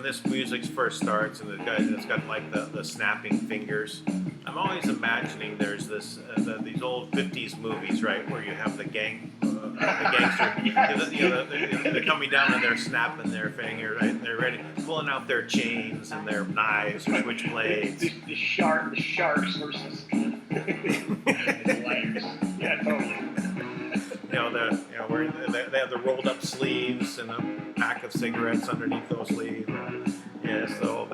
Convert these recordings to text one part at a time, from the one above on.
this music first starts and the guy that's got like the snapping fingers, I'm always imagining there's these old '50s movies, right, where you have the gangster, Yes. they're coming down and they're snapping their finger, right? And they're ready, pulling out their chains and their knives or switchblades. The sharks versus the lighters. Yeah, totally. Where they have the rolled up sleeves and a pack of cigarettes underneath those sleeves. Yeah, so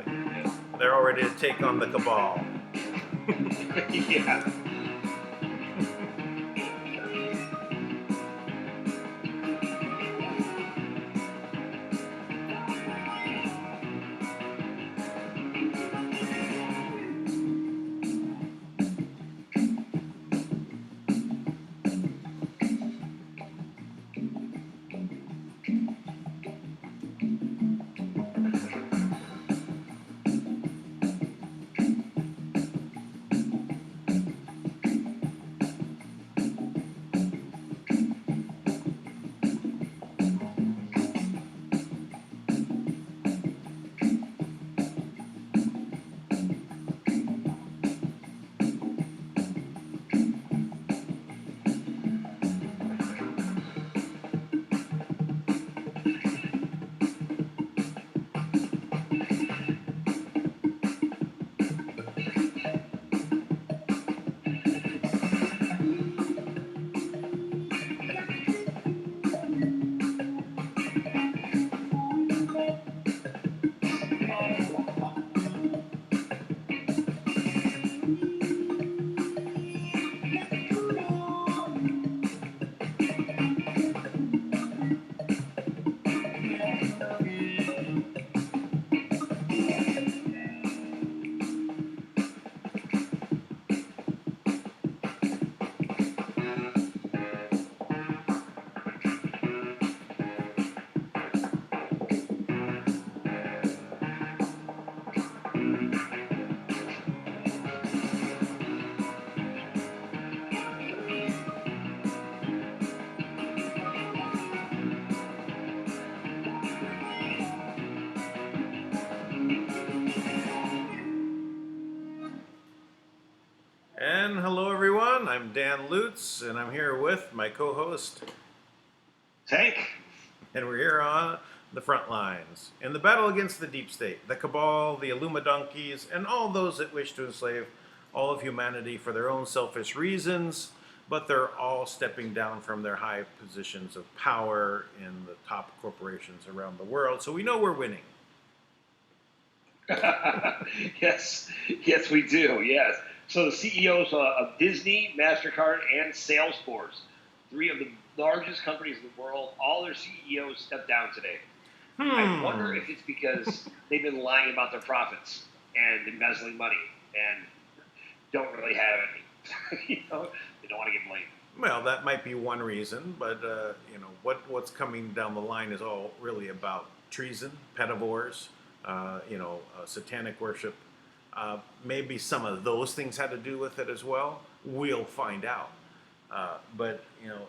they're all ready to take on the cabal. Yeah. And hello, everyone. I'm Dan Lutz, and I'm here with my co-host, Tank. and we're here on the front lines in the battle against the deep state, the cabal, the Illuminonkeys, and all those that wish to enslave all of humanity for their own selfish reasons. But they're all stepping down from their high positions of power in the top corporations around the world. So we know we're winning. Yes, we do. Yes. So the CEOs of Disney, MasterCard, and Salesforce, three of the largest companies in the world, all their CEOs stepped down today. I wonder if it's because they've been lying about their profits and embezzling money and don't really have any. They don't want to get blamed. Well, that might be one reason, but what's coming down the line is all really about treason, pedivores, satanic worship. Maybe some of those things had to do with it as well. We'll find out. But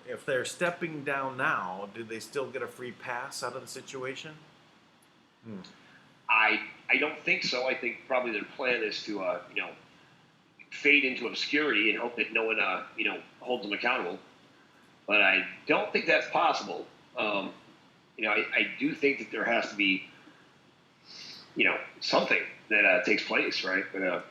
if they're stepping down now, do they still get a free pass out of the situation? I don't think so. I think probably their plan is to fade into obscurity and hope that no one holds them accountable. But I don't think that's possible. I do think that there has to be something that takes place, right? But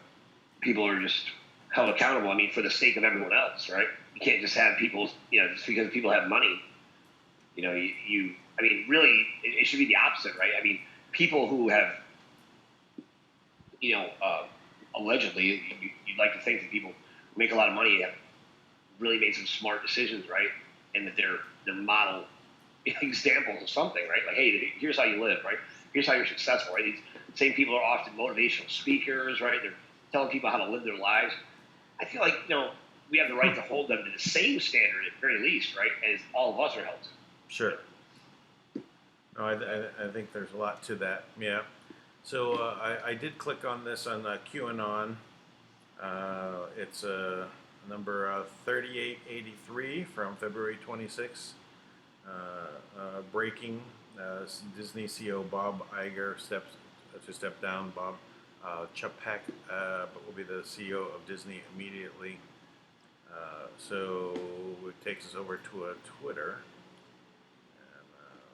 people are just held accountable. I mean, for the sake of everyone else, right? You can't just have people, just because people have money. Really, it should be the opposite, right? I mean, people who have, allegedly, you'd like to think that people who make a lot of money have really made some smart decisions, right? And that they're model examples of something, right? Like, hey, here's how you live, right? Here's how you're successful, right? These same people are often motivational speakers, right? They're telling people how to live their lives. I feel like, we have the right to hold them to the same standard at the very least, right? As all of us are held to. Sure. No, I think there's a lot to that. Yeah. So I did click on this on QAnon. It's number 3883 from February 26. Breaking. Disney CEO Bob Iger to step down. Bob Chapek will be the CEO of Disney immediately. So it takes us over to a Twitter.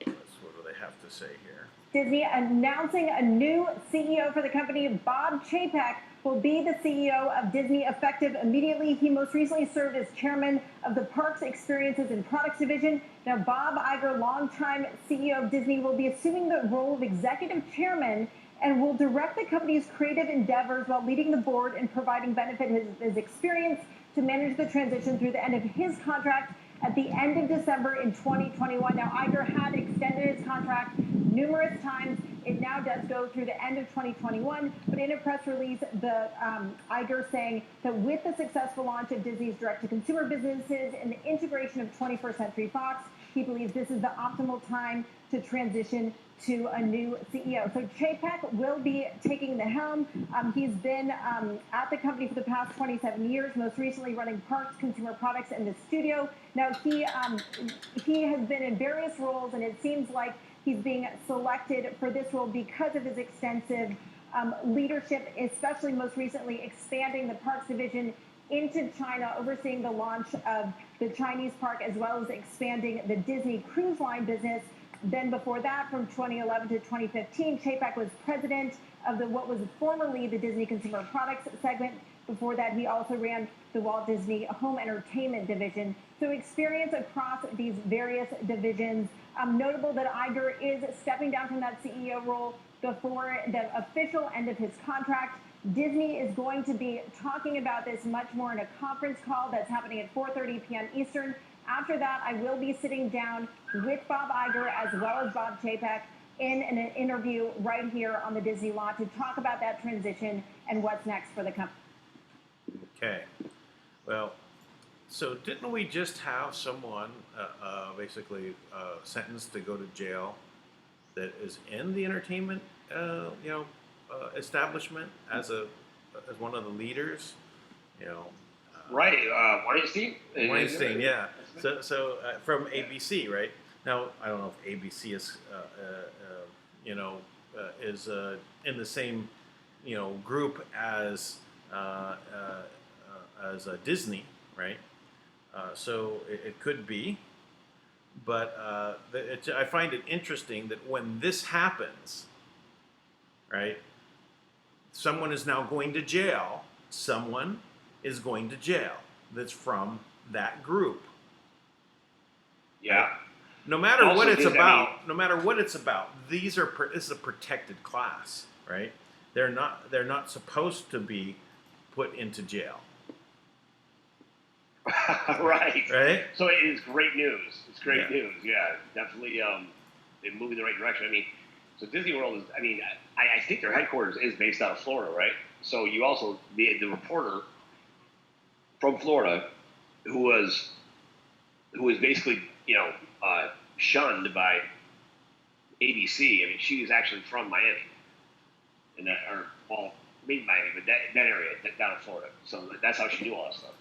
And what do they have to say here? Disney announcing a new CEO for the company. Bob Chapek will be the CEO of Disney effective immediately. He most recently served as chairman of the Parks, Experiences, and Products Division. Now, Bob Iger, longtime CEO of Disney, will be assuming the role of executive chairman and will direct the company's creative endeavors while leading the board and providing benefit his experience to manage the transition through the end of his contract at the end of December in 2021. Now, Iger had extended his contract numerous times. It now does go through the end of 2021, but in a press release, the Iger saying that with the successful launch of Disney's direct-to-consumer businesses and the integration of 21st Century Fox, he believes this is the optimal time to transition to a new CEO. So Chapek will be taking the helm. He's been at the company for the past 27 years, most recently running Parks, Consumer Products, and the studio. Now, he has been in various roles, and it seems like he's being selected for this role because of his extensive leadership, especially most recently expanding the Parks division into China, overseeing the launch of the Chinese park, as well as expanding the Disney Cruise Line business. Then before that, from 2011 to 2015, Chapek was president of what was formerly the Disney Consumer Products segment. Before that, he also ran the Walt Disney Home Entertainment division. So experience across these various divisions. Notable that Iger is stepping down from that CEO role before the official end of his contract. Disney is going to be talking about this much more in a conference call that's happening at 4:30 p.m. Eastern. After that, I will be sitting down with Bob Iger as well as Bob Chapek in an interview right here on the Disney lot to talk about that transition and what's next for the company. Okay. Well, so didn't we just have someone basically sentenced to go to jail that is in the entertainment, establishment as one of the leaders, Right, Weinstein. Weinstein, yeah. So from ABC, right? Now I don't know if ABC is, is in the same, group as Disney, right? So it could be, but I find it interesting that when this happens, right? Someone is now going to jail. Someone is going to jail that's from that group. Yeah. Right? No matter Also, what it's about, this is a protected class, right? They're not supposed to be put into jail. Right. Right. So it is great news. It's great news. Yeah, definitely. They're moving in the right direction. I mean, so Disney World is. I mean, I think their headquarters is based out of Florida, right? So you also the reporter from Florida who was basically shunned by ABC. I mean, she was actually from Miami, maybe Miami, but that area down in Florida. So that's how she knew all that stuff.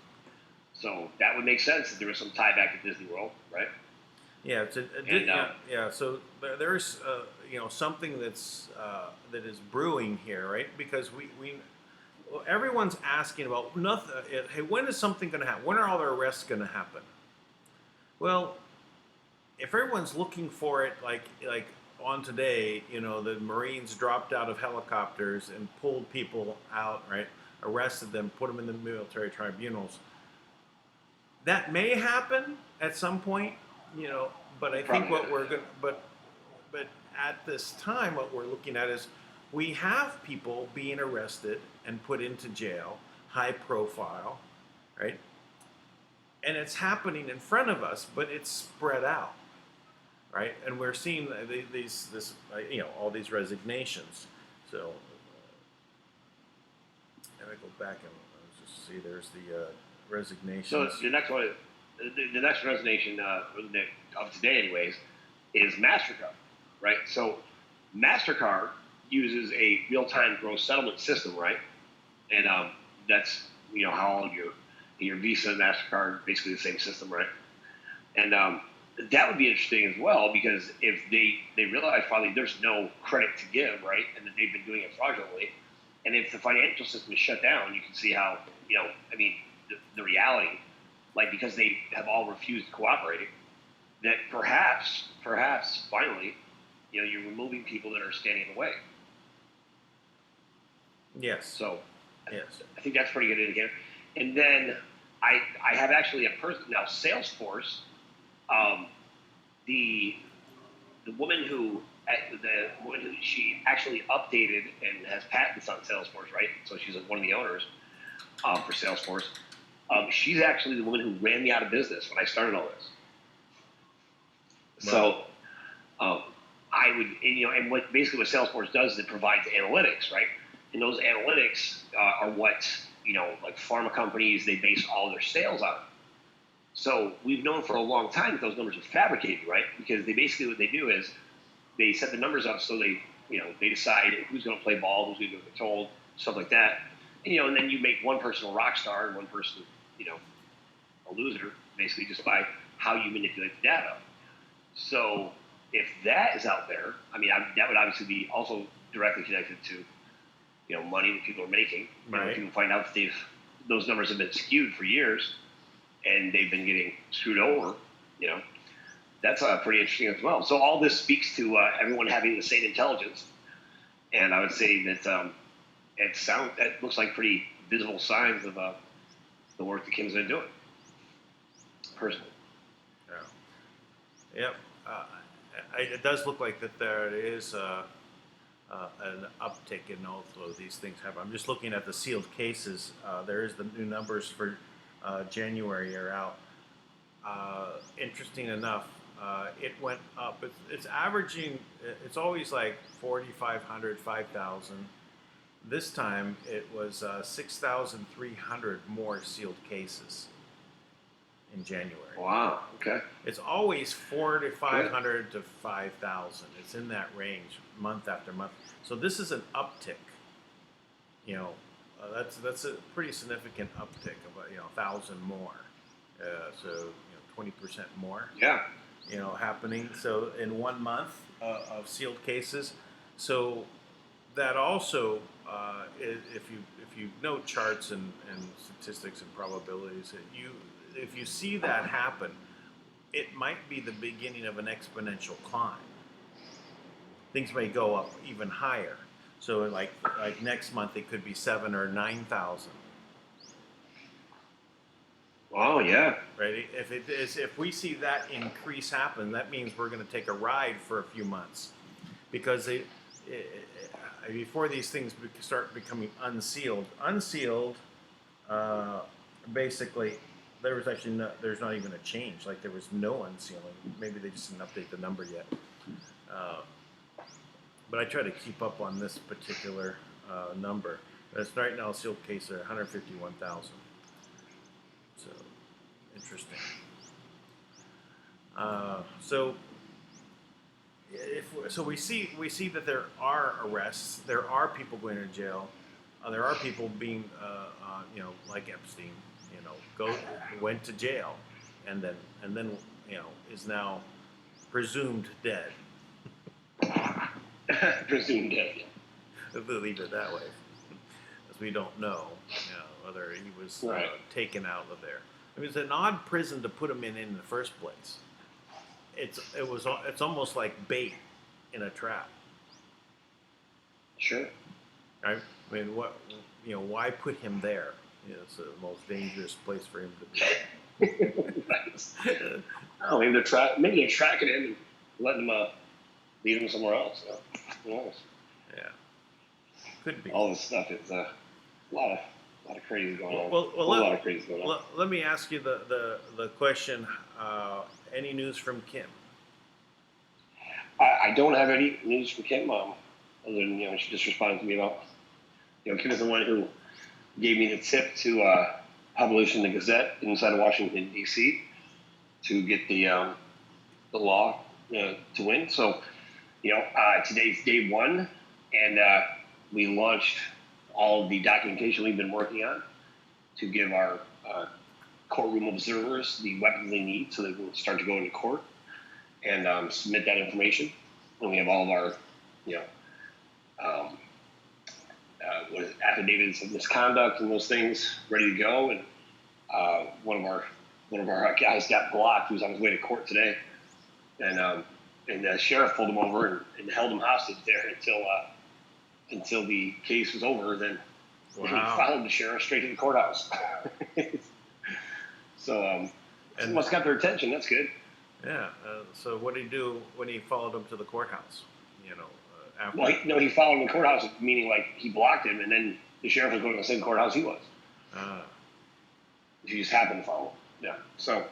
So that would make sense that there was some tie back to Disney World, right? Yeah, So there's something that is brewing here, right? Because everyone's asking about nothing. Hey, when is something going to happen? When are all the arrests going to happen? Well, if everyone's looking for it, like on today, the Marines dropped out of helicopters and pulled people out, right? Arrested them, put them in the military tribunals. That may happen at some point, but I think what we're going, but at this time, what we're looking at is we have people being arrested and put into jail, high profile, right? And it's happening in front of us, but it's spread out, right? And we're seeing all these resignations. So, and I go back and just see there's the resignations. So the next one, the next resignation of today, anyways, is MasterCard, right? So MasterCard uses a real-time gross settlement system, right? And that's how all your Visa and MasterCard basically the same system, right? And that would be interesting as well, because if they realize probably there's no credit to give, right, and that they've been doing it fraudulently, and if the financial system is shut down, you can see how, I mean, the reality, like, because they have all refused cooperating, that perhaps finally, you're removing people that are standing in the way. Yes. So Yes. I think that's pretty good indicator. And then I have actually a person now, Salesforce. The woman who she actually updated and has patents on Salesforce, right? So she's one of the owners for Salesforce. She's actually the woman who ran me out of business when I started all this. Wow. So I would, and what Salesforce does is it provides analytics, right? And those analytics are what, like pharma companies, they base all their sales on. So we've known for a long time that those numbers are fabricated, right? Because what they do is they set the numbers up so they decide who's going to play ball, who's going to get controlled, stuff like that. And then you make one person a rock star and one person, a loser, basically just by how you manipulate the data. So if that is out there, I mean, that would obviously be also directly connected to, money that people are making. Right. People find out that those numbers have been skewed for years, and they've been getting screwed over. That's pretty interesting as well. So all this speaks to everyone having the same intelligence, and I would say that it looks like pretty visible signs of the work that Kim's been doing. Personally. Yeah. Yep. It does look like that there is an uptick in all of these things happen. I'm just looking at the sealed cases. There is the new numbers for January are out. Interesting enough, it went up. It's averaging. It's always like 4,500, 5,000. This time it was 6,300 more sealed cases in January. Wow. Okay. It's always 4,500 to 5,000. It's in that range, month after month. So this is an uptick. That's a pretty significant uptick of 1,000 more. So 20% more. Yeah. Happening. So in 1 month of sealed cases. So that also, if you know charts and statistics and probabilities, if you see that happen, it might be the beginning of an exponential climb. Things may go up even higher. So like next month it could be 7,000 or 9,000. Oh yeah. Right. If we see that increase happen, that means we're going to take a ride for a few months, because before these things start becoming unsealed, basically. There's not even a change. Like there was no unsealing. Maybe they just didn't update the number yet. But I try to keep up on this particular number. That's right now sealed cases are 151,000. So interesting. So we see that there are arrests. There are people going to jail. There are people being like Epstein. Went to jail, and then is now presumed dead. Presumed dead. They'll leave it that way, as we don't know, whether he was taken out of there. I mean, it's an odd prison to put him in the first place. It's almost like bait in a trap. Sure. Right? I mean, why put him there? It's the most dangerous place for him to be. Oh, maybe they're tracking him and letting him lead him somewhere else. Who knows? Yeah, could be. All this stuff is a lot of crazy going on. Well, a lot of crazy going on. Let me ask you the question. Any news from Kim? I don't have any news from Kim, other than she just responded to me about Kim is the one who gave me the tip to publish in the Gazette inside of Washington, D.C. to get the law to win. So, today's day one, and we launched all of the documentation we've been working on to give our courtroom observers the weapons they need so they can start to go into court. and submit that information. And we have all of our, affidavits of misconduct and those things ready to go. And one of our guys got blocked. He was on his way to court today, and the sheriff pulled him over and held him hostage there until the case was over. Then he followed the sheriff straight to the courthouse. So and must got their attention. That's good. Yeah. So what did he do when he followed him to the courthouse? After? Well, he followed him to the courthouse, meaning like he blocked him, and then the sheriff was going to the same courthouse he was. He just happened to follow him. Yeah. So,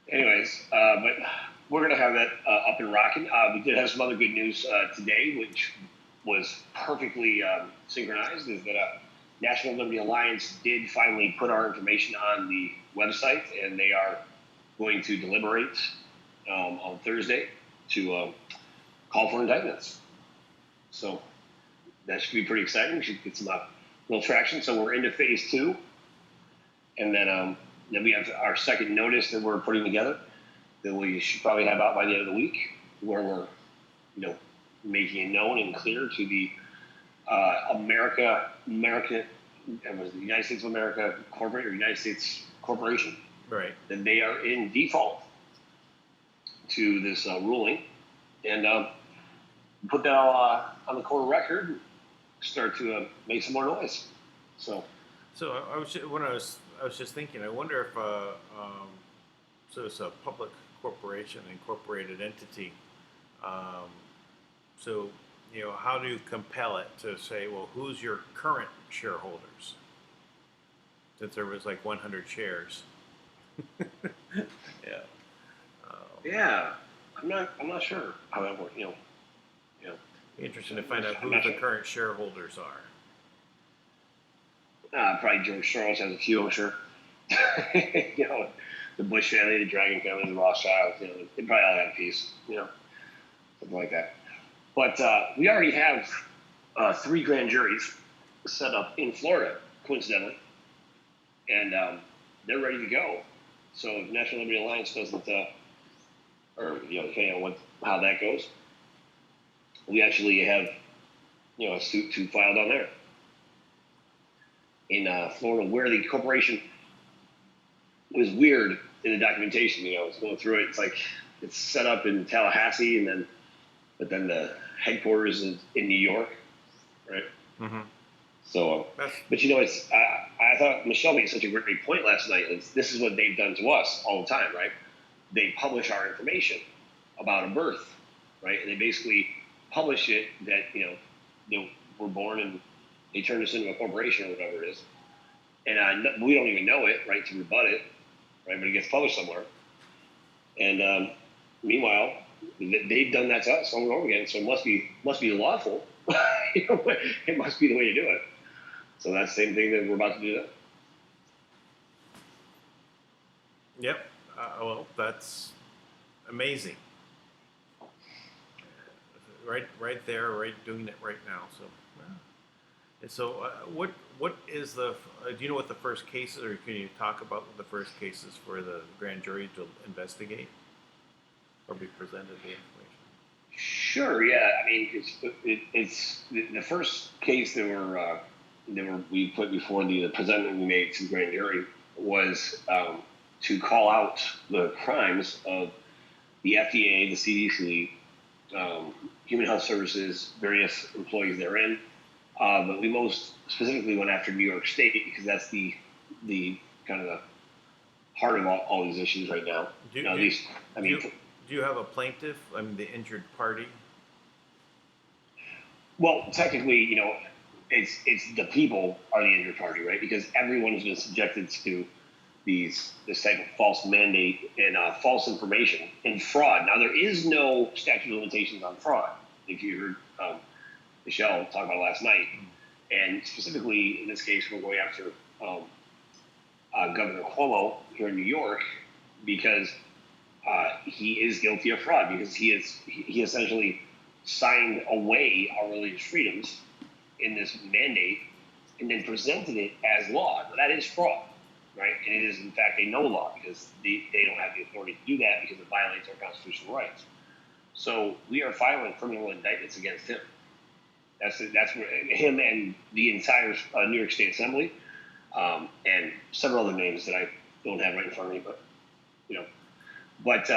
anyways, but we're going to have that up and rocking. We did have some other good news today, which was perfectly synchronized, is that National Liberty Alliance did finally put our information on the website, and they are going to deliberate on Thursday to call for indictments. So that should be pretty exciting. We should get some little traction. So we're into phase 2. And then we have our second notice that we're putting together that we should probably have out by the end of the week, where we're, making it known and clear to the the United States of America corporate or United States corporation, right, that they are in default to this ruling, and put that all on the court record, and start to make some more noise. So I was just thinking, I wonder if so it's a public corporation, incorporated entity. So how do you compel it to say, well, who's your current shareholders? Since there was like 100 shares. Yeah. Yeah, I'm not sure how that works. Interesting to find out who the current shareholders are. Probably George Soros has a few, I'm sure. The Bush family, the Dragon family, the Rothschilds, they probably all have a piece, something like that. But we already have 3 grand juries set up in Florida, coincidentally, and they're ready to go. So if National Liberty Alliance doesn't, or depending on how that goes, we actually have a suit filed on there in Florida, where the corporation was weird in the documentation. I was going through it. It's like it's set up in Tallahassee, but then the headquarters is in New York, right? Mm-hmm. So, but it's I thought Michelle made such a great point last night. This is what they've done to us all the time, right? They publish our information about a birth, right? And they basically publish it that they were born and they turned us into a corporation or whatever it is, and we don't even know it, right? To rebut it, right? But it gets published somewhere, and meanwhile, they've done that to us over and over again. So it must be lawful. It must be the way to do it. So that's the same thing that we're about to do that. Yep. Well, that's amazing. Right there, right, doing it right now. So, and so what is the? Do you know what the first case is, or can you talk about the first cases for the grand jury to investigate or be presented the information? Sure. Yeah. I mean, it's the first case that we put before the presentment we made to the grand jury was to call out the crimes of the FDA, the CDC, Human Health Services, various employees therein. But we most specifically went after New York State because that's the kind of the heart of all these issues right now. Do you have a plaintiff? I mean, the injured party. Well, technically, it's the people are the injured party, right? Because everyone has been subjected to this type of false mandate and false information and fraud. Now, there is no statute of limitations on fraud. If you heard Michelle talk about it last night, and specifically in this case, we're going after Governor Cuomo here in New York because he is guilty of fraud, because he essentially signed away our religious freedoms in this mandate and then presented it as law. Now, that is fraud. right? And it is, in fact, a no law because they don't have the authority to do that because it violates our constitutional rights. So we are filing criminal indictments against him. That's where him and the entire New York State Assembly, and several other names that I don't have right in front of me, but you know, but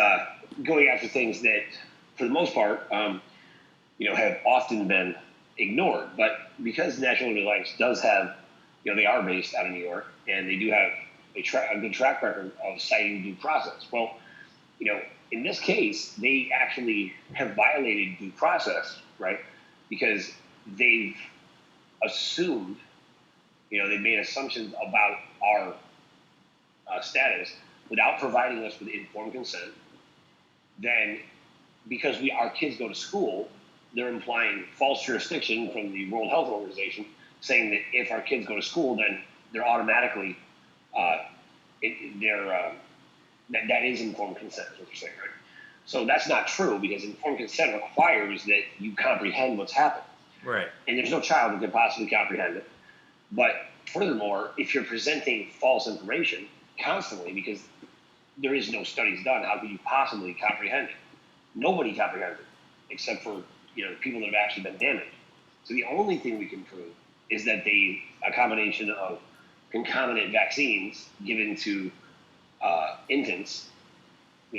going after things that, for the most part, have often been ignored. But because National Liberty Alliance does have, they are based out of New York, and they do have a good track record of citing due process. Well, in this case, they actually have violated due process, right? Because they've assumed, they've made assumptions about our status without providing us with informed consent. Then, because our kids go to school, they're implying false jurisdiction from the World Health Organization, saying that if our kids go to school, then they're automatically that is informed consent, is what you're saying, right? So that's not true, because informed consent requires that you comprehend what's happened. Right. And there's no child who could possibly comprehend it. But furthermore, if you're presenting false information constantly, because there is no studies done, how could you possibly comprehend it? Nobody comprehends it, except for people that have actually been damaged. So the only thing we can prove is that a combination of concomitant vaccines given to infants,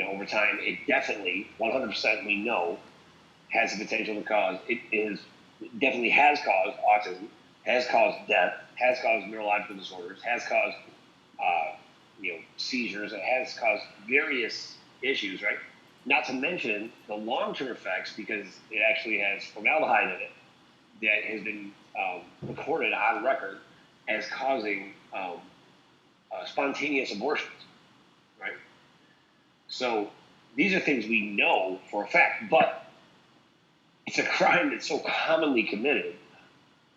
over time, it definitely, 100% we know, has the potential to cause, definitely has caused autism, has caused death, has caused neurological disorders, has caused, seizures, it has caused various issues, right? Not to mention the long-term effects, because it actually has formaldehyde in it that has been recorded on record as causing spontaneous abortions, right? So these are things we know for a fact, but it's a crime that's so commonly committed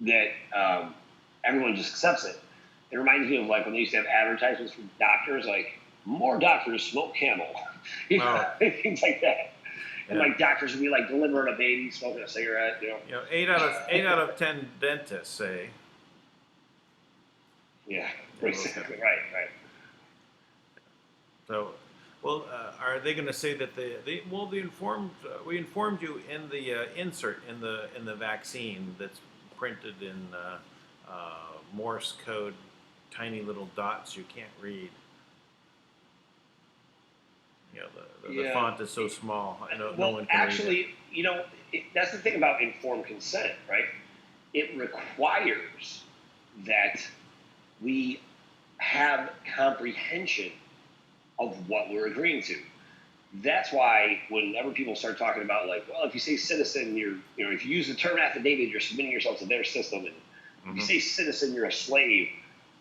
that everyone just accepts it. It reminds me of like when they used to have advertisements from doctors, like more doctors smoke Camel, things like that. And like doctors would be like delivering a baby, smoking a cigarette. 8 out of 10 dentists say. Yeah, basically, right. So, well, are they going to say that we informed you in the insert in the vaccine that's printed in Morse code, tiny little dots you can't read. The font is so small. No one can read it. That's the thing about informed consent, right? It requires that we have comprehension of what we're agreeing to. That's why whenever people start talking about like, well, if you say citizen, if you use the term affidavit, you're submitting yourself to their system. And if you say citizen, you're a slave.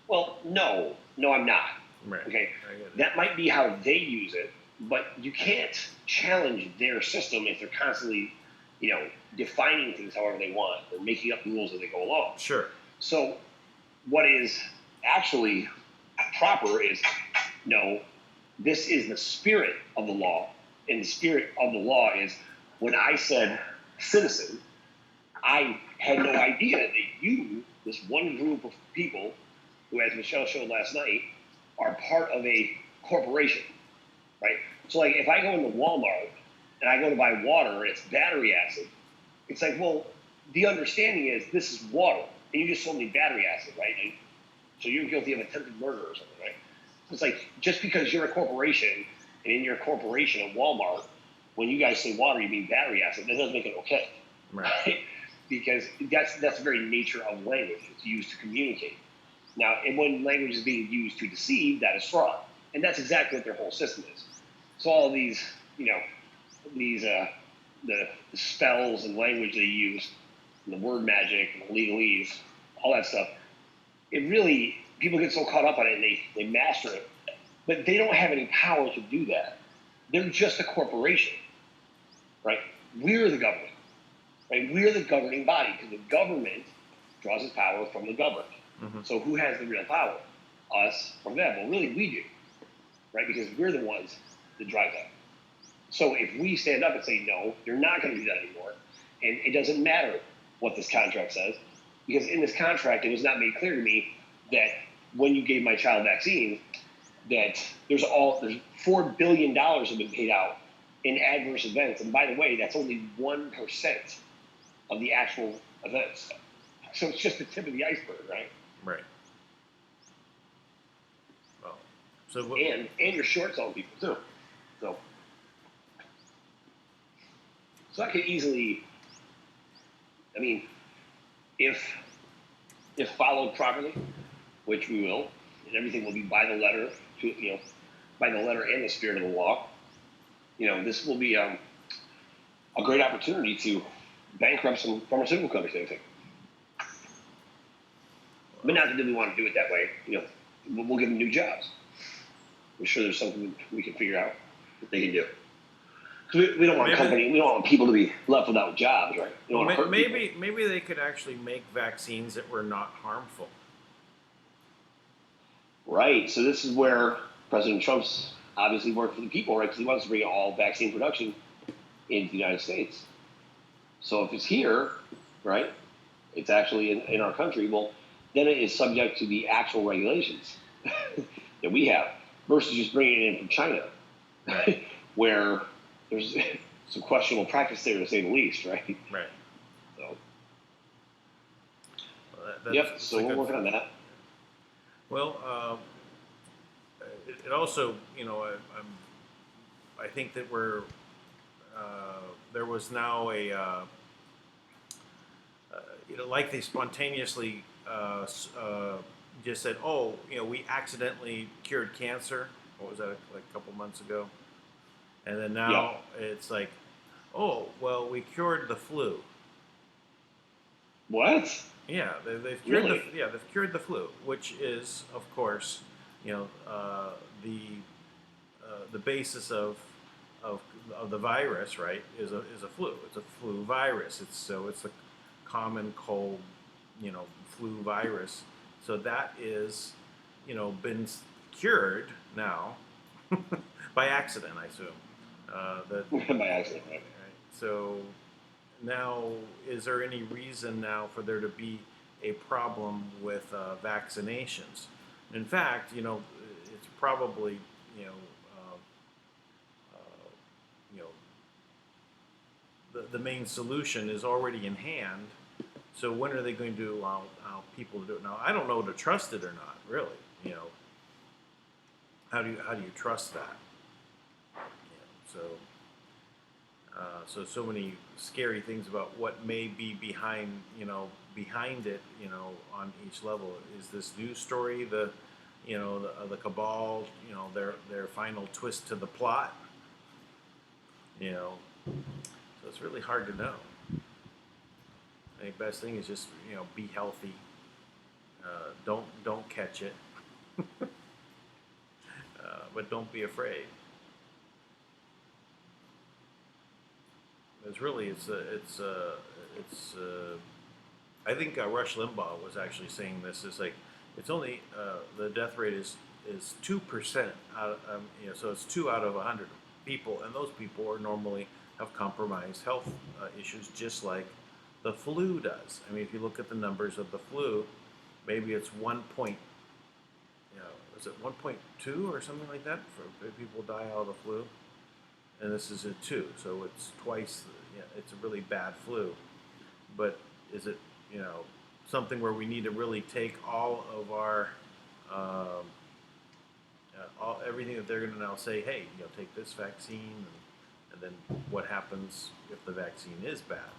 Well, no, I'm not. Right. Okay. That might be how they use it, but you can't challenge their system if they're constantly, defining things however they want. They're making up rules as they go along. Sure. So what is actually proper is, no, this is the spirit of the law. And the spirit of the law is, when I said citizen, I had no idea that you, this one group of people who, as Michelle showed last night, are part of a corporation, right? So like if I go into Walmart and I go to buy water and it's battery acid, it's like, well, the understanding is this is water and you just sold me battery acid, right? And so you're guilty of attempted murder or something, right? It's like, just because you're a corporation and in your corporation at Walmart, when you guys say water, you mean battery acid, that doesn't make it okay, right? Because that's the very nature of language. It's used to communicate. Now, and when language is being used to deceive, that is fraud. And that's exactly what their whole system is. So all these, the spells and language they use, and the word magic and the legalese, all that stuff, it really, people get so caught up on it and they master it. But they don't have any power to do that. They're just a corporation, right? We're the government, right? We're the governing body, because the government draws its power from the governed. Mm-hmm. So who has the real power? Us or them? Well, really we do, right? Because we're the ones that drive that. So if we stand up and say, no, you're not going to do that anymore, and it doesn't matter what this contract says, because in this contract it was not made clear to me that when you gave my child vaccines, that there's $4 billion have been paid out in adverse events. And by the way, that's only 1% of the actual events. So it's just the tip of the iceberg, right? Right. Well, so what, and you're short selling people too. So that could easily, I mean, if followed properly, which we will, and everything will be by the letter, by the letter and the spirit of the law. This will be a great opportunity to bankrupt some pharmaceutical companies, I think. But not that we want to do it that way. We'll give them new jobs. I'm sure there's something we can figure out that they can do. Because we don't want we don't want people to be left without jobs, right? We don't want to hurt people. Maybe they could actually make vaccines that were not harmful. Right. So this is where President Trump's obviously worked for the people, right? Because he wants to bring all vaccine production into the United States. So if it's here, right, it's actually in our country, well, then it is subject to the actual regulations that we have versus just bringing it in from China, Right. where there's some questionable practice there, to say the least, right? Right. So, Well, so we're working on that. Well, it also, I think that there was now like they spontaneously just said, oh, we accidentally cured cancer. What was that, like a couple months ago? And then now it's like, oh, well, we cured the flu. What? Yeah, they've cured Really? they've cured the flu, which is, of course, the basis of the virus, right? Is a flu. It's a flu virus. It's a common cold, flu virus. So that is, been cured now by accident, I assume. By accident, right? So now, is there any reason now for there to be a problem with vaccinations? In fact, it's probably the main solution is already in hand. So when are they going to allow people to do it? Now, I don't know to trust it or not. Really, how do you trust that? So many scary things about what may be behind it, on each level. Is this news story the cabal, their final twist to the plot? So it's really hard to know. I think the best thing is just be healthy. Don't catch it, but don't be afraid. It's really I think Rush Limbaugh was actually saying this. It's like it's only the death rate is 2% out. So it's 2 out of 100 people, and those people are normally have compromised health issues, just like the flu does. I mean, if you look at the numbers of the flu, maybe it's 1.2 or something like that for people die out of the flu, and this is a 2, so it's twice. It's a really bad flu. But is it something where we need to really take all of our everything that they're going to now say, hey, take this vaccine, and then what happens if the vaccine is bad?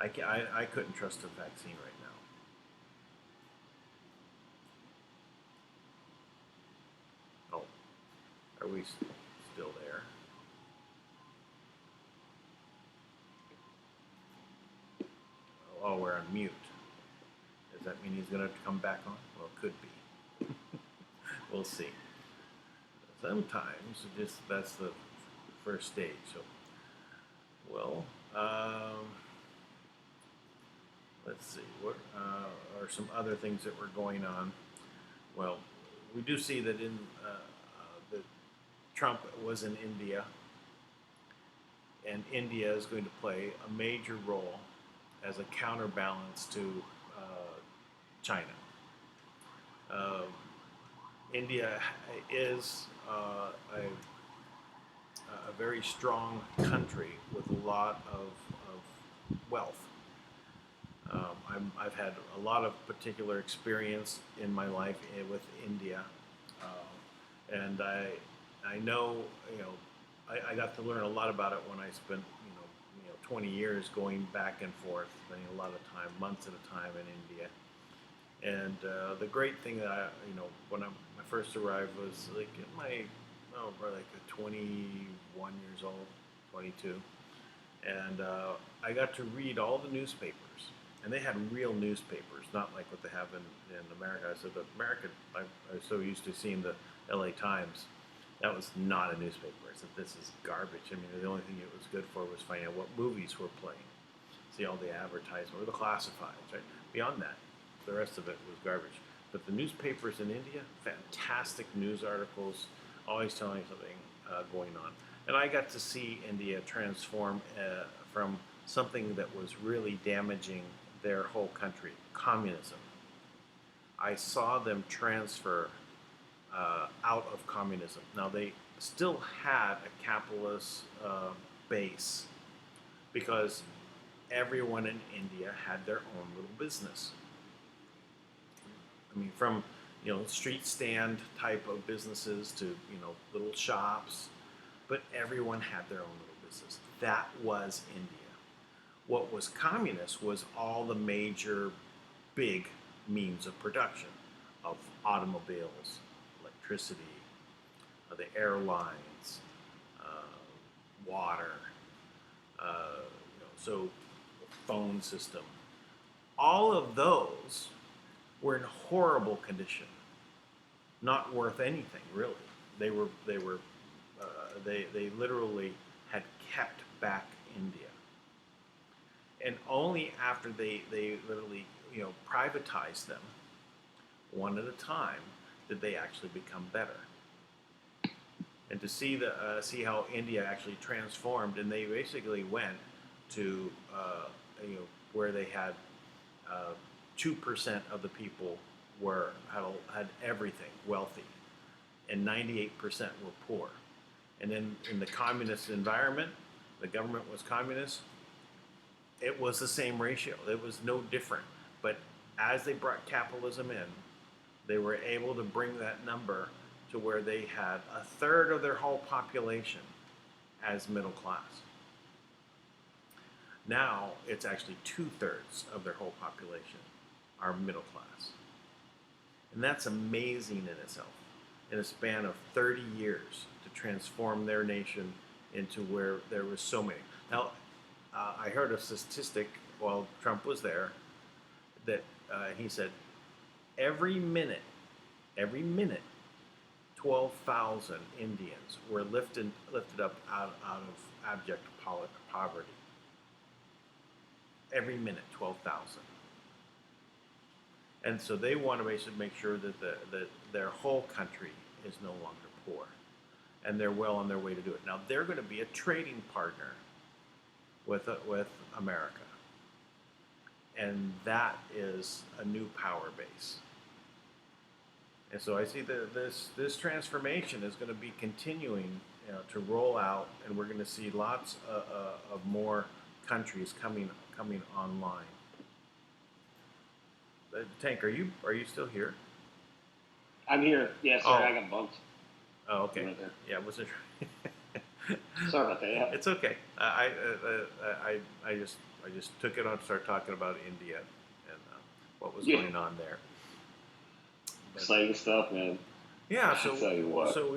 I couldn't trust a vaccine right now. Oh, are we still there? Oh, we're on mute. Does that mean he's going to come back on? Well, it could be. We'll see. Sometimes that's the first stage. So, well, let's see. What are some other things that were going on? Well, we do see that that Trump was in India, and India is going to play a major role as a counterbalance to China. Um, India is a very strong country with a lot of wealth. I've had a lot of particular experience in my life with India, and I know I got to learn a lot about it when I spent 20 years going back and forth, spending a lot of time, months at a time in India. And the great thing that when I first arrived was like in my probably like 21 years old, 22, and I got to read all the newspapers, and they had real newspapers, not like what they have in America. I said, but America, I was so used to seeing the L.A. Times. That was not a newspaper. I said, this is garbage. I mean, the only thing it was good for was finding out what movies were playing, see all the advertisements or the classifieds, right? Beyond that, the rest of it was garbage. But the newspapers in India, fantastic news articles, always telling you something going on. And I got to see India transform from something that was really damaging their whole country, communism. I saw them transfer out of communism. Now, they still had a capitalist base because everyone in India had their own little business. I mean, from street stand type of businesses to little shops, but everyone had their own little business. That was India. What was communist was all the major big means of production of automobiles, electricity, the airlines, water, so phone system. All of those were in horrible condition, not worth anything really. They literally had kept back India, and only after they literally privatized them one at a time did they actually become better. And to see see how India actually transformed, and they basically went to where they had 2% of the people had everything wealthy, and 98% were poor. And then in the communist environment, the government was communist. It was the same ratio. It was no different. But as they brought capitalism in, they were able to bring that number to where they had a third of their whole population as middle class. Now it's actually 2/3 of their whole population are middle class. And that's amazing in itself. In a span of 30 years to transform their nation into where there was so many. Now, I heard a statistic while Trump was there that he said every minute, 12,000 Indians were lifted up out of abject poverty. Every minute, 12,000. And so they want to basically make sure that their whole country is no longer poor. And they're well on their way to do it. Now, they're going to be a trading partner with America. And that is a new power base. And so I see that this transformation is going to be continuing to roll out, and we're going to see lots of more countries coming online. Tank, are you still here? I'm here. Yeah, sorry, I got bumped. Oh, okay. Right there. Yeah, wasn't. Sorry about that. Yeah. It's okay. I just took it on to start talking about India and what was going on there. But, exciting stuff, man. Yeah. So I'll tell you what. So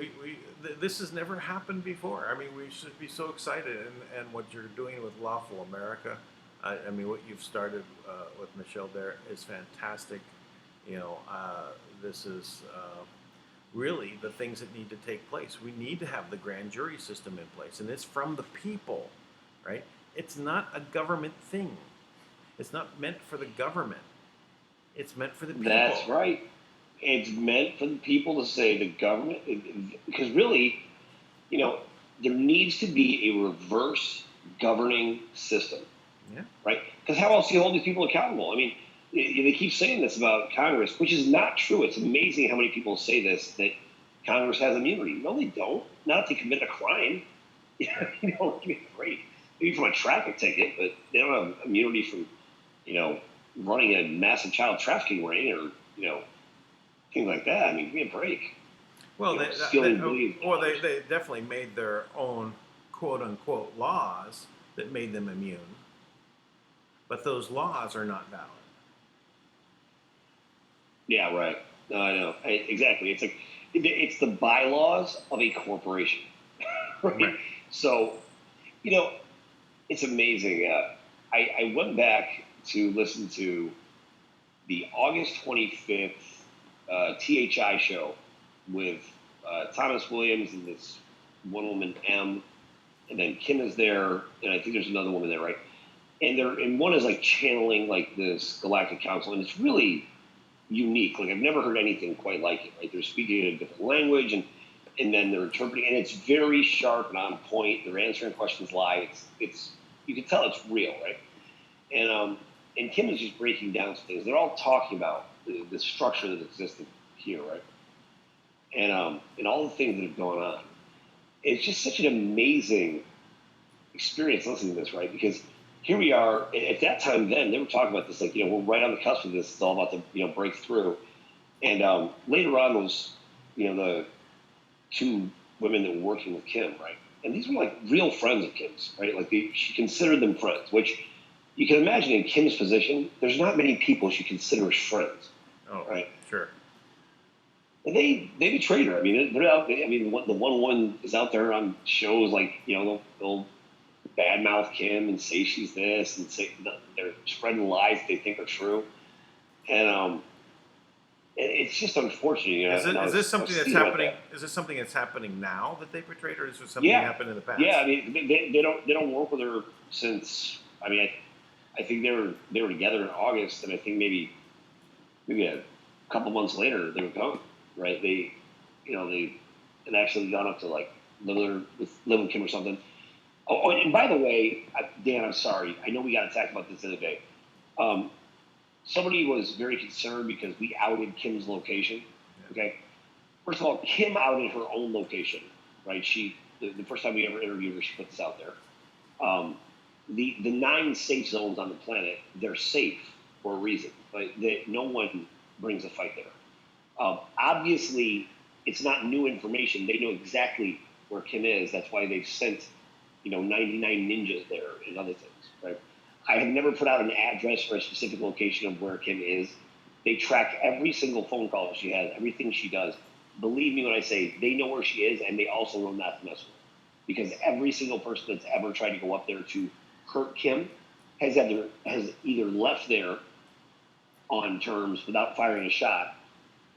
this has never happened before. I mean, we should be so excited, and what you're doing with Lawful America. I mean, what you've started with Michelle there is fantastic. This is really the things that need to take place. We need to have the grand jury system in place, and it's from the people, right? It's not a government thing. It's not meant for the government. It's meant for the people. That's right. It's meant for the people to say the government, because really, there needs to be a reverse governing system. Yeah. Right? Because how else do you hold these people accountable? I mean, they keep saying this about Congress, which is not true. It's amazing how many people say this, that Congress has immunity. No, they don't. Not if they commit a crime. You know, give me a break. Maybe from a traffic ticket, but they don't have immunity from, running a massive child trafficking ring or, things like that. I mean, give me a break. Well, Stealing billions of dollars. they definitely made their own quote unquote laws that made them immune, but those laws are not valid. Yeah, right. No, I know. Exactly. It's the bylaws of a corporation, right? Right. So, it's amazing. I went back to listen to the August 25th THI show with Thomas Williams and this one woman, M, and then Kim is there, and I think there's another woman there, right? And one is like channeling like this galactic council, and it's really unique. Like I've never heard anything quite like it, right? They're speaking in a different language, and then they're interpreting, and it's very sharp and on point. They're answering questions live. It's you can tell it's real, right? And Kim is just breaking down some things. They're all talking about the structure that existed here, right? And all the things that have gone on. It's just such an amazing experience listening to this, right? Because here we are at that time. Then they were talking about this, like we're right on the cusp of this. It's all about to break through. And later on was the two women that were working with Kim, right? And these were like real friends of Kim's, right? Like she considered them friends, which you can imagine in Kim's position, there's not many people she considers friends. Oh, right? Sure. And they betrayed her. I mean, they're out. I mean, the one is out there on shows like they'll badmouth Kim and say she's this and say they're spreading lies they think are true, and it's just unfortunate. Is this something that's happening? Is this something that's happening now that they betrayed, or is this something that happened in the past? Yeah, I mean, they don't work with her since. I mean, I think they were together in August, and I think maybe a couple months later they were gone. Right? They had actually gone up to like live with Kim or something. Oh, and by the way, Dan, I'm sorry. I know we got attacked about this the other day. Somebody was very concerned because we outed Kim's location. Okay. First of all, Kim outed her own location, right? The first time we ever interviewed her, she put this out there. The 9 safe zones on the planet, they're safe for a reason, but no one brings a fight there. Obviously, it's not new information. They know exactly where Kim is. That's why they've sent, 99 ninjas there and other things, right? I have never put out an address for a specific location of where Kim is. They track every single phone call she has, everything she does. Believe me when I say they know where she is, and they also know not to mess with her. Because every single person that's ever tried to go up there to hurt Kim has either left there on terms without firing a shot,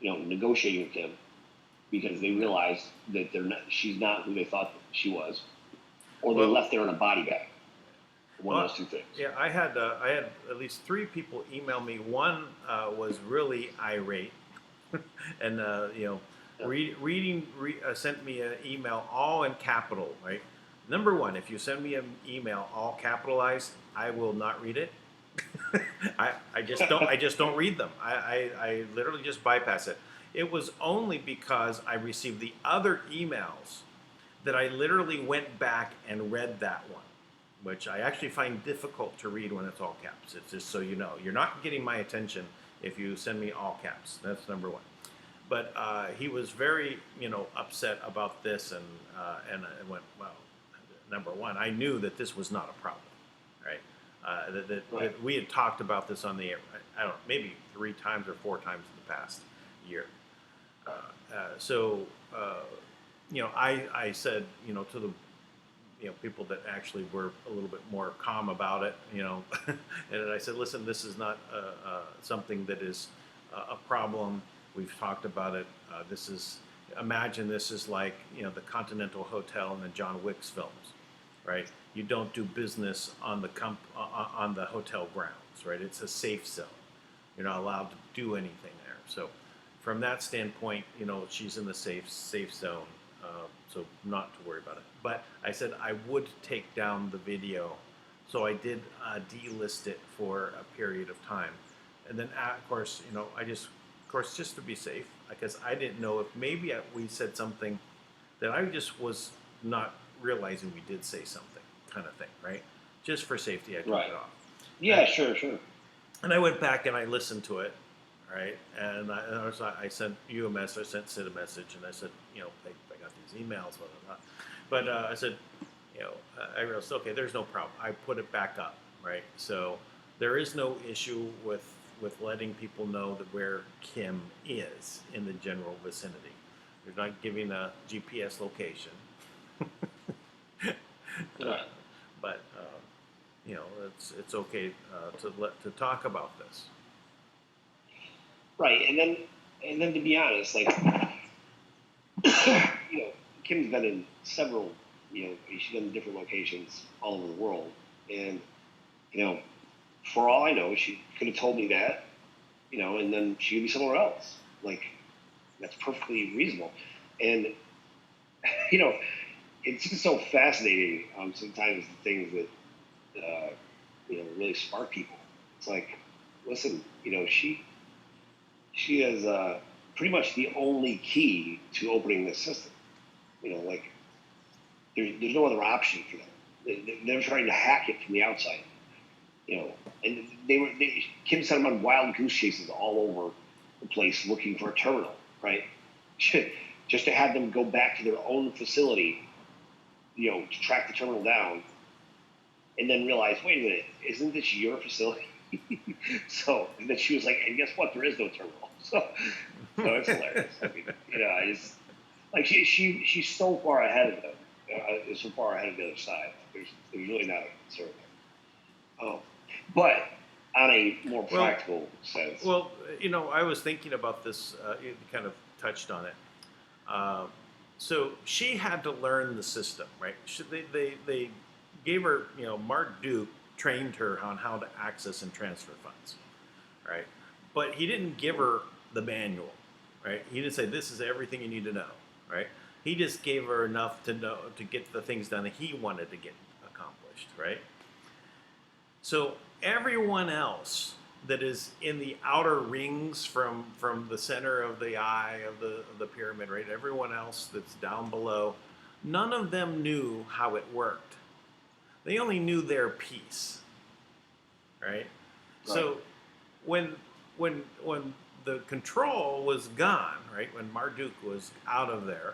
negotiating with Kim, because they realized that she's not who they thought she was, or they left there in a body bag. One of those two things. Yeah, I had at least 3 people email me. One was really irate, and sent me an email all in capital. Right, number one, if you send me an email all capitalized, I will not read it. I just don't read them. I literally just bypass it. It was only because I received the other emails that I literally went back and read that one, which I actually find difficult to read when it's all caps. It's just so you know, you're not getting my attention if you send me all caps. That's number one. But he was very, upset about this, and I went, well, number one, I knew that this was not a problem, right? That we had talked about this on the air, I don't know, maybe 3 times or 4 times in the past year. I said, to the people that actually were a little bit more calm about it, and I said, listen, this is not something that is a problem. We've talked about it. Imagine this is like, the Continental Hotel in the John Wick's films, right? You don't do business on the hotel grounds, right? It's a safe zone. You're not allowed to do anything there. So from that standpoint, she's in the safe zone, so not to worry about it. But I said I would take down the video, so I did delist it for a period of time. And then, of course, just to be safe, because I didn't know if maybe we said something that I just was not realizing we did say something, kind of thing, right? Just for safety, I took Right. it off. Yeah, And, sure. and I went back and I listened to it, right? And I sent you a message, I sent Sid a message, and I said, I got these emails, blah, blah, blah. But I said, I realized, okay, there's no problem. I put it back up, right? So there is no issue with letting people know that where Kim is in the general vicinity. You're not giving a GPS location. Right. But it's okay to talk about this. Right, and then to be honest, like Kim's been in several, she's been in different locations all over the world, and for all I know, she could have told me that, and then she could be somewhere else. Like that's perfectly reasonable, and it's just so fascinating. Sometimes the things that really spark people. It's like, listen, she is pretty much the only key to opening this system. Like there's no other option for them. They're trying to hack it from the outside. And Kim sent them on wild goose chases all over the place looking for a terminal, right? Just to have them go back to their own facility, to track the terminal down, and then realize, wait a minute, isn't this your facility? So and then she was like, and guess what? There is no terminal. So it's hilarious. I mean, I just like she's so far ahead of them, so far ahead of the other side. There's really not a concern there. Oh, but on a more practical sense. Well, I was thinking about this. You kind of touched on it. So she had to learn the system, right? They gave her, Mark Duke trained her on how to access and transfer funds, right? But he didn't give her the manual, right? He didn't say this is everything you need to know, right? He just gave her enough to know to get the things done that he wanted to get accomplished, right? So everyone else that is in the outer rings from the center of the eye of the pyramid, right? Everyone else that's down below, none of them knew how it worked. They only knew their piece, right? So when the control was gone, right? When Marduk was out of there,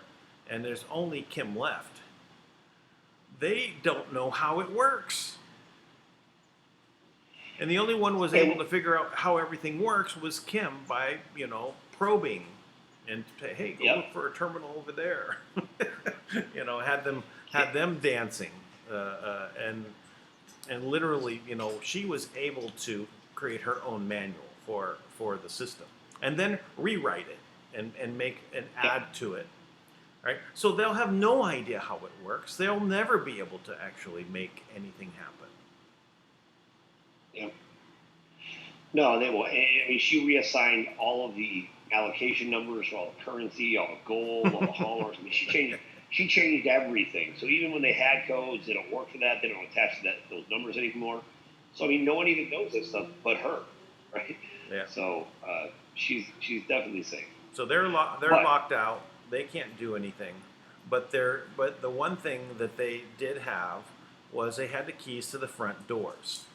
and there's only Kim left, they don't know how it works. And the only one who was able to figure out how everything works was Kim by, probing and say, hey, go look for a terminal over there. Had them dancing. And literally, she was able to create her own manual for the system and then rewrite it and make and add to it. Right? So they'll have no idea how it works. They'll never be able to actually make anything happen. Yeah. No, they will. I mean, she reassigned all of the allocation numbers for all the currency, all the gold, all the hallmarks. I mean, she changed everything. So even when they had codes, they don't work for that. They don't attach to those numbers anymore. So I mean, no one even knows this stuff but her, right? Yeah. So she's definitely safe. So they're locked out. They can't do anything. But the one thing that they did have was they had the keys to the front doors.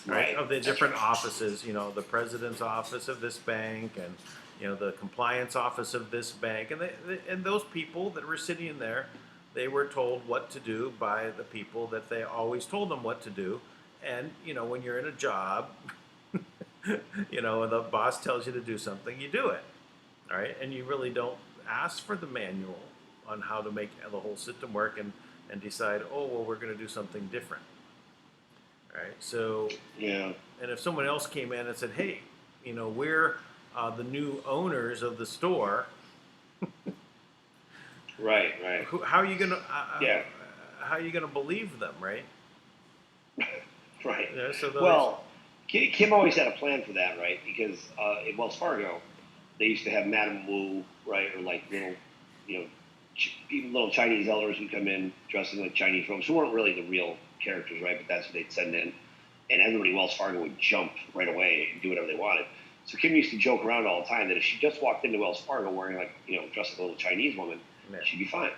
Right, of the different offices, the president's office of this bank, and the compliance office of this bank, and those people that were sitting in there, they were told what to do by the people that they always told them what to do, and when you're in a job, the boss tells you to do something, you do it, all right, and you really don't ask for the manual on how to make the whole system work and decide, oh well, we're going to do something different. Right. So, yeah. And if someone else came in and said, "Hey, we're the new owners of the store," right. How are you gonna? How are you gonna believe them, right? Right. Well, Kim always had a plan for that, right? Because at Wells Fargo, they used to have Madame Wu, right, or like little, even little Chinese elders who come in dressed in like Chinese robes, who weren't really the real characters, right? But that's what they'd send in, and everybody at Wells Fargo would jump right away and do whatever they wanted. So Kim used to joke around all the time that if she just walked into Wells Fargo wearing like, dressed like a little Chinese woman, she'd be fine.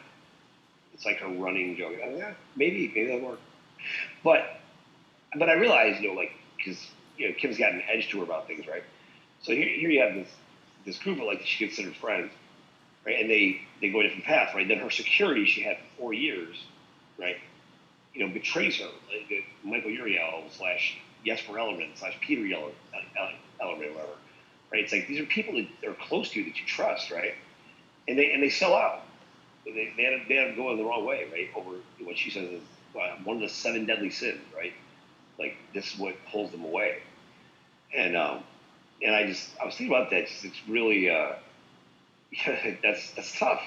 It's like her running joke. Yeah, maybe that'll work. But I realized, because Kim's got an edge to her about things, right? So here you have this group of like she considered friends, right? And they go a different path, right? Then her security she had for 4 years, right? Betrays her. Like Michael Uriel / Jesper Ellerman / Peter Ellerman, whatever, right? It's like these are people that are close to you that you trust, right? And they sell out. They end up going the wrong way, right? Over what she says is one of the 7 deadly sins, right? Like this is what pulls them away. And I was thinking about that. It's really that's tough.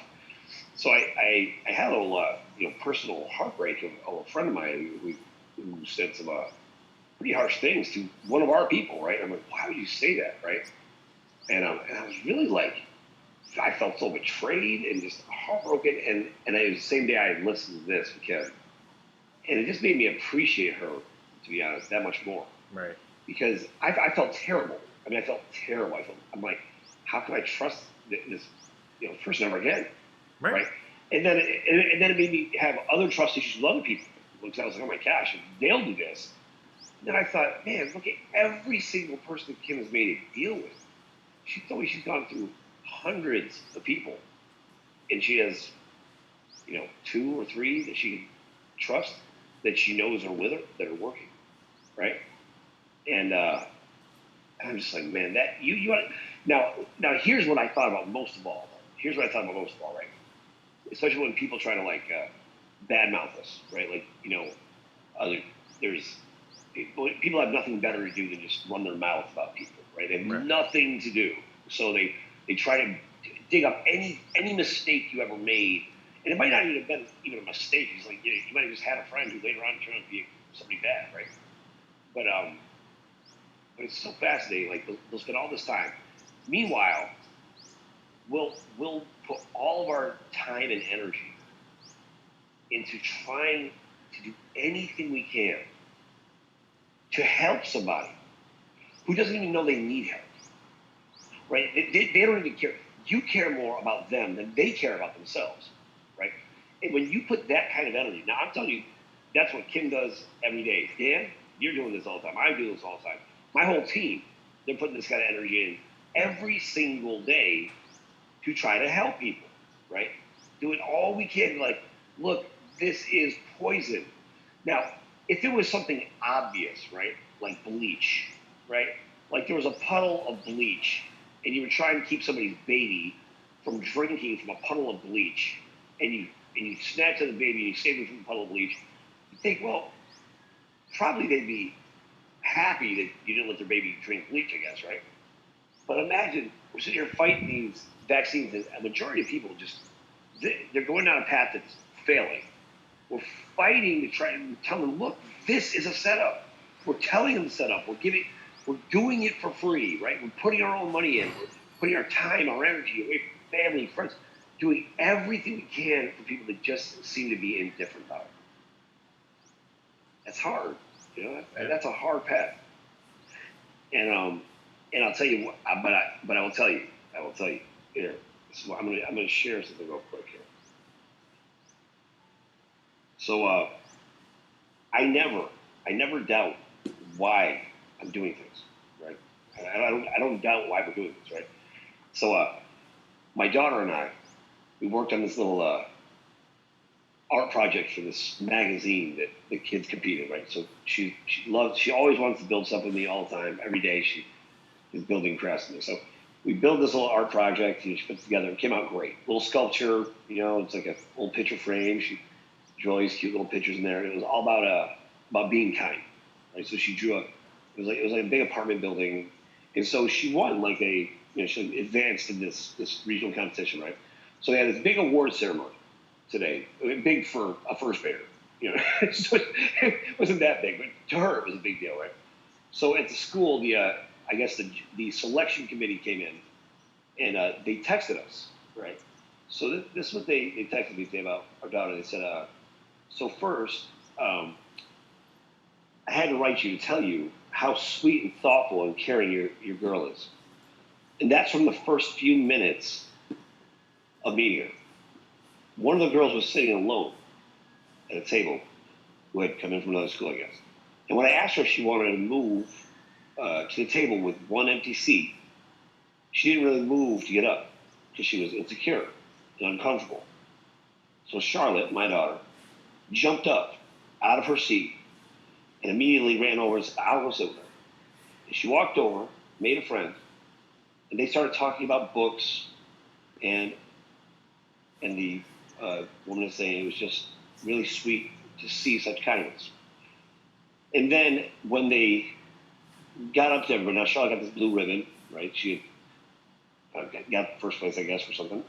So I had a little personal heartbreak of a friend of mine who said some pretty harsh things to one of our people, right? I'm like, why would you say that, right? And I was really like, I felt so betrayed and just heartbroken. And it was the same day I listened to this with Kim, and it just made me appreciate her, to be honest, that much more. Right. Because I felt terrible. I mean, I felt terrible. I'm like, how can I trust this person ever again? Right. And then it made me have other trust issues with other people. Because I was like, oh my gosh, if they'll do this. And then I thought, man, look at every single person that Kim has made a deal with. She told me she's gone through hundreds of people, and she has, 2 or 3 that she can trust, that she knows are with her, that are working, right? And I'm just like, man, that you want now. Here's what I thought about most of all. Right? Especially when people try to like badmouth us, right? Like there's people have nothing better to do than just run their mouth about people, right? They have nothing to do, so they try to dig up any mistake you ever made, and it might not even have been even a mistake. It's like you might have just had a friend who later on turned out to be somebody bad, right? But it's so fascinating. Like they'll spend all this time. Meanwhile, we'll put all of our time and energy into trying to do anything we can to help somebody who doesn't even know they need help. Right? They don't even care. You care more about them than they care about themselves, right? And when you put that kind of energy, now I'm telling you, that's what Kim does every day. Dan, you're doing this all the time. I do this all the time. My whole team, they're putting this kind of energy in every single day to try to help people, right? Doing all we can, like, look, this is poison. Now, if it was something obvious, right, like bleach, right? Like there was a puddle of bleach, and you were trying to keep somebody's baby from drinking from a puddle of bleach, and you snatch at the baby and you save it from the puddle of bleach, you think, well, probably they'd be happy that you didn't let their baby drink bleach, I guess, right? But imagine we're sitting here fighting these vaccines, and a majority of people they're going down a path that's failing. We're fighting to try and tell them, look, this is a setup. We're telling them to set up. We're doing it for free, right? We're putting our own money in. We're putting our time, our energy away from family, friends, doing everything we can for people that just seem to be indifferent about it. That's hard, That's a hard path. And I'll tell you what, but I will tell you. Here, so I'm gonna share something real quick here. So I never doubt why I'm doing things, right? I don't doubt why we're doing this, right? So my daughter and I, we worked on this little art project for this magazine that the kids compete in, right? So she always wants to build stuff with me all the time. Every day she is building crafts with me. So we built this little art project, and she put it together. It came out great. Little sculpture, it's like a little picture frame. She drew all these cute little pictures in there, and it was all about being kind, right? So she drew it was like a big apartment building, and so she won like she advanced in this regional competition, right? So they had this big award ceremony today, big for a first grader, so it wasn't that big, but to her it was a big deal, right? So at the school, I guess the selection committee came in, and they texted us, right? So this is what they texted me today about our daughter. They said, so first, I had to write you to tell you how sweet and thoughtful and caring your girl is. And that's from the first few minutes of meeting her. One of the girls was sitting alone at a table who had come in from another school, I guess. And when I asked her if she wanted to move to the table with one empty seat, she didn't really move to get up because she was insecure and uncomfortable. So Charlotte, my daughter, jumped up out of her seat and immediately ran over and said, "I'll go sit with her." And she walked over, made a friend, and they started talking about books, and the woman is saying it was just really sweet to see such kindness. And then when they got up to everybody, now Charlotte got this blue ribbon, right? She had got first place, I guess, for something.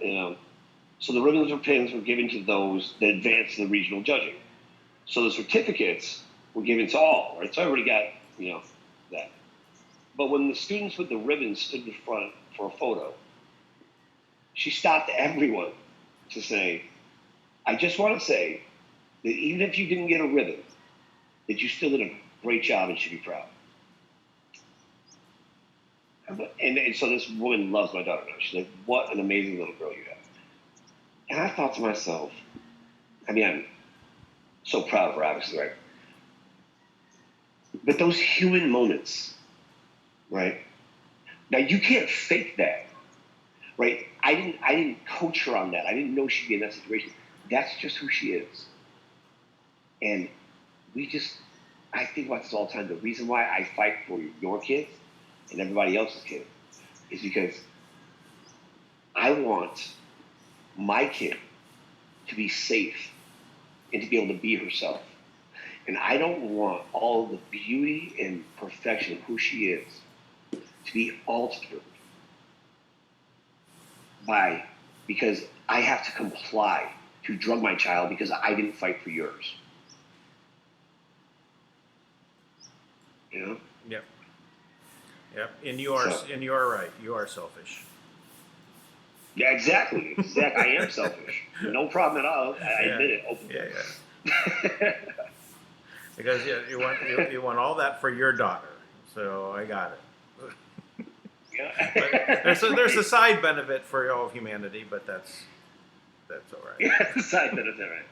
So the ribbons or pins were given to those that advanced to the regional judging. So the certificates were given to all, right? So everybody got, that. But when the students with the ribbons stood in front for a photo, she stopped everyone to say, "I just want to say that even if you didn't get a ribbon, that you still did a great job and should be proud." And so this woman loves my daughter now. She's like, "What an amazing little girl you have." And I thought to myself, I'm so proud of her, obviously, right? But those human moments, right? Now you can't fake that, right? I didn't coach her on that. I didn't know she'd be in that situation. That's just who she is. And I think about this all the time. The reason why I fight for your kids and everybody else's kids is because I want my kid to be safe and to be able to be herself. And I don't want all the beauty and perfection of who she is to be altered because I have to comply to drug my child because I didn't fight for yours. Yep. And you are right. You are selfish. Yeah, exactly. I am selfish. No problem at all. I admit it openly. Yeah. Because you want all that for your daughter. So I got it. Yeah. But there's a side benefit for all of humanity, but that's all right. Yeah, the side benefit, right?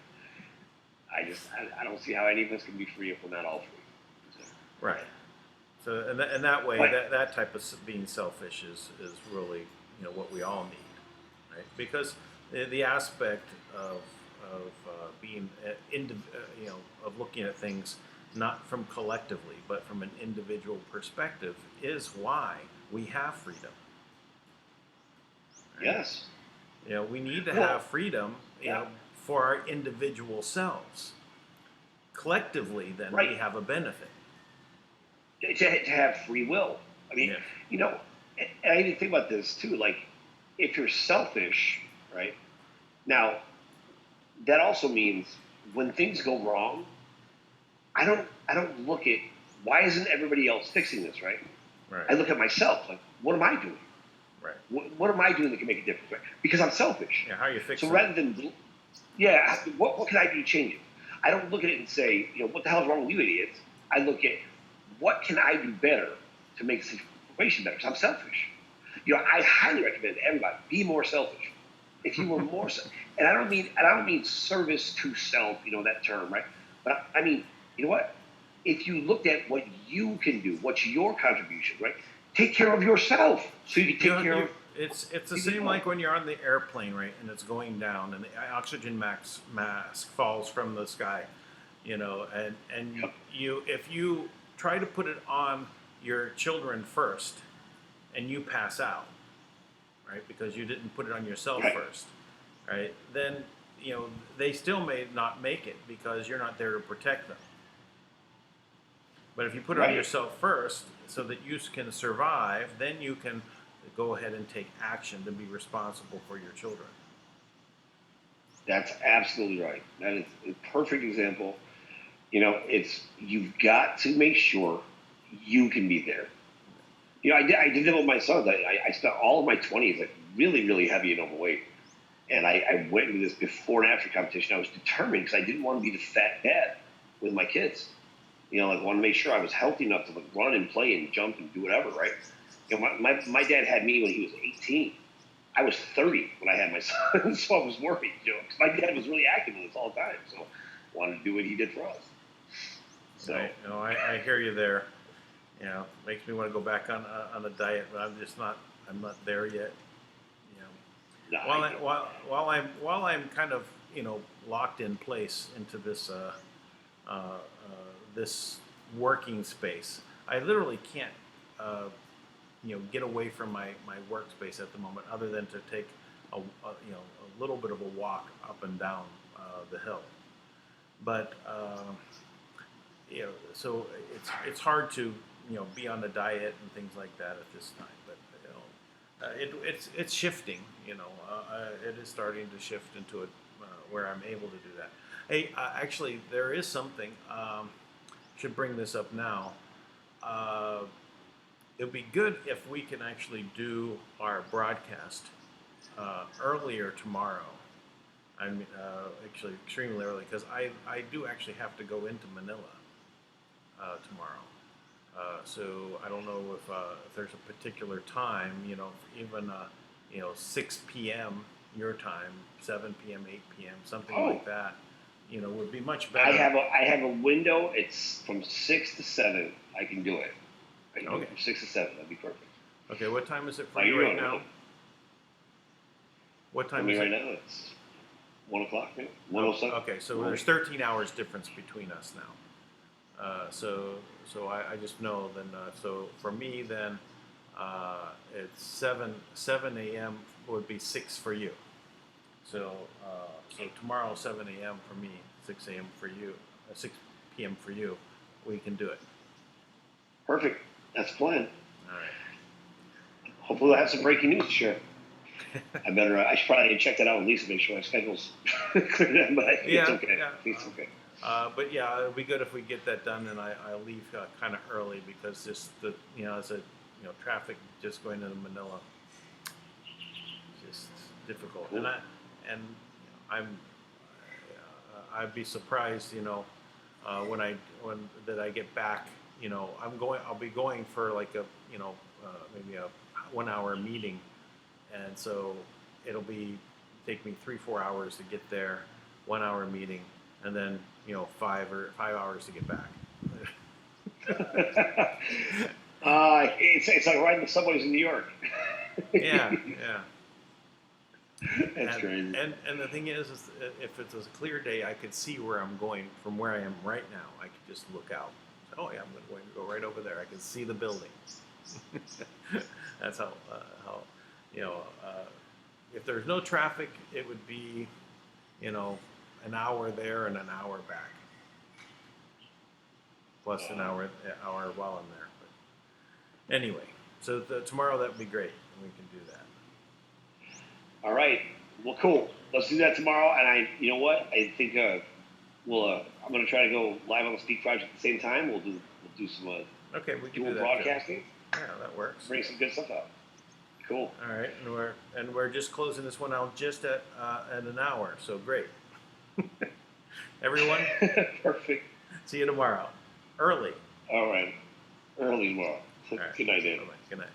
I don't see how any of us can be free if we're not all free. So. Right. So in that way, that type of being selfish is really what we all need, right? Because the aspect of being of looking at things not from collectively but from an individual perspective is why we have freedom. Right? Yes. We need to have freedom, for our individual selves. Collectively, then we have a benefit. To have free will. And I even think about this too. Like, if you're selfish, right? Now, that also means when things go wrong, I don't look at why isn't everybody else fixing this, right? Right. I look at myself, like, what am I doing? Right. What am I doing that can make a difference? Right? Because I'm selfish. Yeah. How are you fixing? So rather than, what can I do to change it? I don't look at it and say, what the hell's wrong with you idiots? I look at what can I do better to make the situation better? Because I'm selfish. I highly recommend everybody be more selfish. If you were more, and I don't mean service to self, that term, right? But I mean, you know what? If you looked at what you can do, what's your contribution, right? Take care of yourself so you can take care of. It's the same like when you're on the airplane, right, and it's going down, and the oxygen mask falls from the sky, and if you try to put it on your children first, and you pass out, right, because you didn't put it on yourself first, right? Then they still may not make it because you're not there to protect them. But if you put it on yourself first, so that you can survive, then you can go ahead and take action to be responsible for your children. That's absolutely right. That is a perfect example. You've got to make sure you can be there. I did that with my sons. I spent all of my 20s like really, really heavy and overweight. And I went into this before and after competition. I was determined because I didn't want to be the fat dad with my kids. You know, like want to make sure I was healthy enough to like run and play and jump and do whatever, right? You know, my dad had me when he was 18. I was 30 when I had my son, so I was worried, you know, because my dad was really active with us all the time, so I wanted to do what he did for us. So, I hear you there. You know, makes me want to go back on a diet, but I'm not there yet. You know, nah, while I'm kind of locked in place into this working space, I literally can't get away from my workspace at the moment, other than to take a little bit of a walk up and down the hill. But so it's hard to be on a diet and things like that at this time. But it's shifting. It is starting to shift into it where I'm able to do that. Hey, actually, there is something. Should bring this up now. It would be good if we can actually do our broadcast earlier tomorrow. I'm actually extremely early, because I do actually have to go into Manila tomorrow. So I don't know if there's a particular time, even 6 p.m. your time, 7 p.m., 8 p.m., something like that, would be much better. I have a window. It's from 6 to 7. I can do it. I can do it from 6 to 7. That'd be perfect. Okay, what time is it for you right now? What time is it? Right now, it's 1 o'clock, 1:07. Okay, so there's 13 hours difference between us now. So I just know then. So for me then, it's 7 a.m. would be 6 for you. So tomorrow 7 a.m. for me, 6 a.m. for you, 6 p.m. for you. We can do it. Perfect. That's the plan. All right. Hopefully we'll have some breaking news to share. I should probably check that out with Lisa, make sure my schedule's clear, but I think it's okay. Yeah. I think it's okay. But yeah, it'll be good if we get that done, and I'll leave kind of early, because just as a traffic just going into Manila, just difficult. Cool. I'd be surprised, when I get back. I'll be going for like maybe a 1 hour meeting, and so it'll take me 3-4 hours to get there, 1 hour meeting, and then 5 hours to get back. It's like riding the subways in New York. Yeah. That's crazy. And the thing is if it's a clear day, I could see where I'm going from where I am right now. I could just look out. Oh yeah, I'm going to go right over there. I can see the buildings. That's how if there's no traffic, it would be an hour there and an hour back, plus an hour while I'm there. But anyway, so tomorrow that would be great, and we can do that. All right. Well, cool. Let's do that tomorrow. And you know what? I think I'm going to try to go live on the Speak Project at the same time. We'll do some okay, we can dual do that broadcasting. too. Yeah, that works. Bring some good stuff out. Cool. All right, and we're just closing this one out just at an hour. So great. Everyone. Perfect. See you tomorrow. Early. All right. Early tomorrow. All right. Good night, Dan. Bye-bye. Good night.